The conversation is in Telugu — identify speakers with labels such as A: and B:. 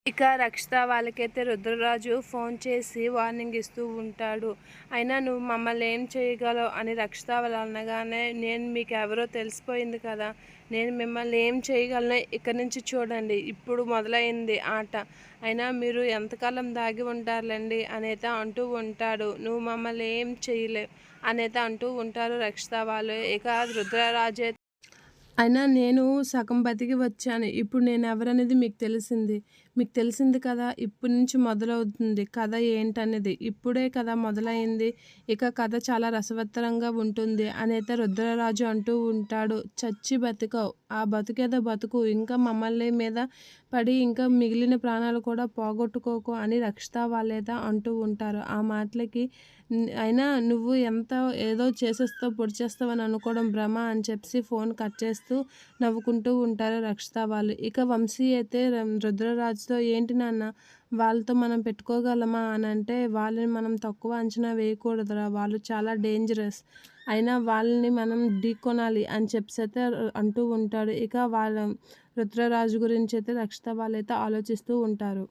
A: ఇక రక్షిత వాళ్ళకైతే రుద్రరాజు ఫోన్ చేసి వార్నింగ్ ఇస్తూ ఉంటాడు. అయినా నువ్వు మమ్మల్ని ఏం చేయగలవు అని రక్షిత వాళ్ళు అనగానే, నేను మీకు ఎవరో తెలిసిపోయింది కదా, నేను మిమ్మల్ని ఏం చేయగలను, ఇక్కడి నుంచి చూడండి, ఇప్పుడు మొదలైంది ఆట, అయినా మీరు ఎంతకాలం దాగి ఉంటారులేండి అనేత అంటూ ఉంటాడు. నువ్వు మమ్మల్ని ఏం చేయలేవు అనేత అంటూ ఉంటారు రక్షిత వాళ్ళు. ఇక రుద్రరాజు అయినా నేను సగం బతికి వచ్చాను. ఇప్పుడు నేనెవరనేది మీకు తెలిసింది కదా! ఇప్పటి నుంచి మొదలవుతుంది కథ ఏంటనేది. ఇప్పుడే కదా మొదలైంది. ఇక కథ చాలా రసవత్తరంగా ఉంటుంది అనైతే రుద్రరాజు అంటూ ఉంటాడు. చచ్చి బతికావు. ఆ బతుకేదో బతుకు. ఇంకా మమ్మల్ని మీద పడి ఇంకా మిగిలిన ప్రాణాలు కూడా పోగొట్టుకోకు అని రక్షిత వాళ్ళైతే అంటూ ఉంటారు. ఆ మాటలకి అయినా నువ్వు ఎంత ఏదో చేసేస్తావు, పొడి చేస్తావని అనుకోవడం భ్రమ అని చెప్పేసి ఫోన్ కట్ చేస్తూ నవ్వుకుంటూ ఉంటారు రక్షిత వాళ్ళు. ఇక వంశీ అయితే రుద్రరాజుతో, ఏంటి నాన్న వాళ్ళతో మనం పెట్టుకోగలమా అని అంటే, వాళ్ళని మనం తక్కువ అంచనా వేయకూడదురా, వాళ్ళు చాలా డేంజరస్, అయినా వాళ్ళని మనం ఢీకొనాలి అని చెప్పేసి అయితే అంటూ ఉంటాడు. ఇక వాళ్ళ రుద్రరాజు గురించి అయితే రక్షిత వాళ్ళైతే ఆలోచిస్తూ ఉంటారు.